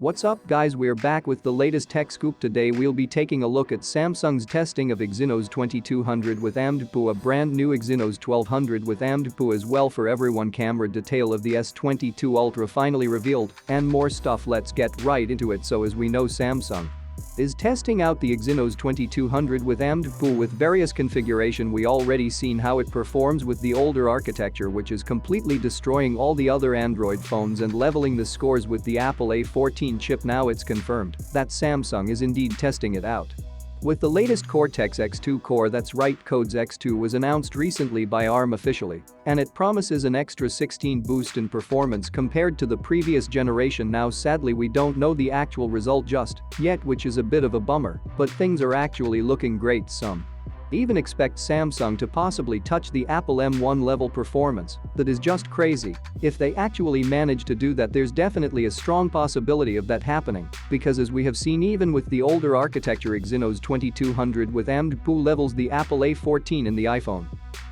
What's up guys, we're back with the latest tech scoop. Today we'll be taking a look at Samsung's testing of Exynos 2200 with AMD, a brand new Exynos 1200 with AMD as well for everyone. Camera detail of the S22 Ultra finally revealed, and more stuff. Let's get right into it. So as we know, Samsung is testing out the Exynos 2200 with AMD with various configuration. We already seen how it performs with the older architecture, which is completely destroying all the other Android phones and leveling the scores with the Apple A14 chip. Now it's confirmed that Samsung is indeed testing it out with the latest Cortex X2 core. That's right, Codes X2 was announced recently by ARM officially, and it promises an extra 16 boost in performance compared to the previous generation. Now sadly we don't know the actual result just yet, which is a bit of a bummer, but things are actually looking great. Some even expect Samsung to possibly touch the Apple M1 level performance. That is just crazy. If they actually manage to do that, there's definitely a strong possibility of that happening, because as we have seen, even with the older architecture, Exynos 2200 with AMD levels the Apple A14 in the iPhone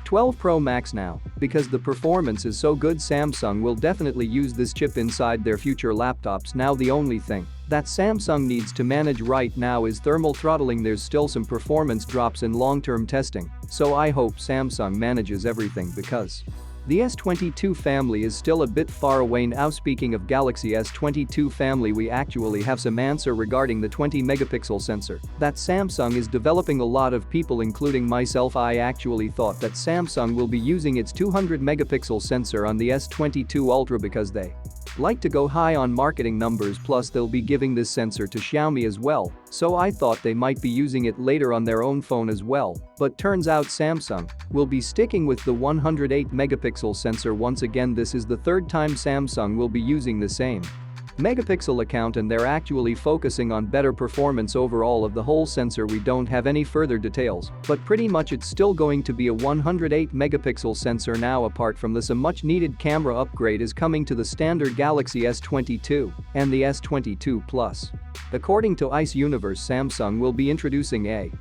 12 Pro Max now. Because the performance is so good, Samsung will definitely use this chip inside their future laptops. Now the only thing that Samsung needs to manage right now is thermal throttling. There's still some performance drops in long-term testing, so I hope Samsung manages everything, because the S22 family is still a bit far away now. Speaking of Galaxy S22 family, we actually have some answer regarding the 20-megapixel sensor that Samsung is developing. A lot of people, including myself, I actually thought that Samsung will be using its 200-megapixel sensor on the S22 Ultra because they like to go high on marketing numbers, plus they'll be giving this sensor to Xiaomi as well, so I thought they might be using it later on their own phone as well, but turns out Samsung will be sticking with the 108-megapixel sensor. Once again, this is the third time Samsung will be using the same megapixel account, and they're actually focusing on better performance overall of the whole sensor. We don't have any further details, but pretty much it's still going to be a 108-megapixel sensor. Now apart from this, a much needed camera upgrade is coming to the standard Galaxy S22 and the S22 Plus. According to Ice Universe, Samsung will be introducing a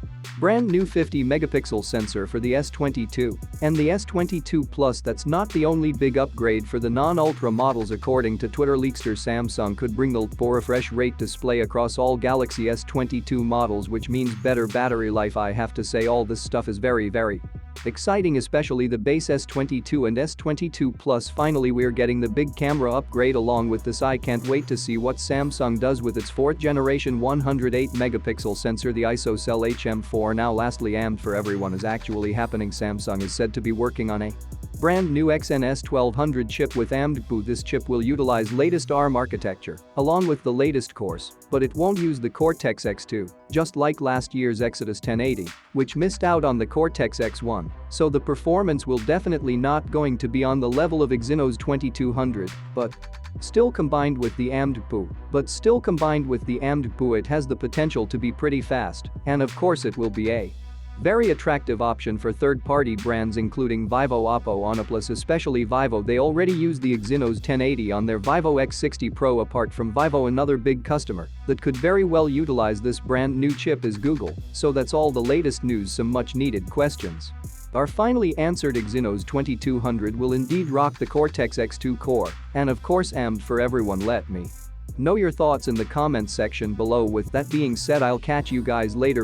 brand new 50-megapixel sensor for the S22 and the S22 Plus. That's not the only big upgrade for the non-Ultra models. According to Twitter leakster, Samsung could bring the refresh rate display across all Galaxy S22 models, which means better battery life. I have to say, all this stuff is very exciting, especially the base S22 and S22 Plus. Finally, we're getting the big camera upgrade along with this. I can't wait to see what Samsung does with its 4th generation 108-megapixel sensor, the ISOCELL HM4. Now lastly, AMD for everyone is actually happening. Samsung is said to be working on a brand new Exynos 1200 chip with AMD. This chip will utilize latest ARM architecture along with the latest cores, but it won't use the Cortex X2, just like last year's Exynos 1080, which missed out on the Cortex X1, so the performance will definitely not going to be on the level of Exynos 2200, but still combined with the AMD, it has the potential to be pretty fast, and of course it will be a very attractive option for third-party brands including Vivo, Oppo, OnePlus, especially Vivo. They already use the Exynos 1080 on their Vivo X60 Pro. Apart from Vivo, another big customer that could very well utilize this brand new chip is Google. So that's all the latest news. Some much needed questions are finally answered. Exynos 2200 will indeed rock the Cortex X2 core, and of course AMD for everyone. Let me know your thoughts in the comments section below. With that being said, I'll catch you guys later.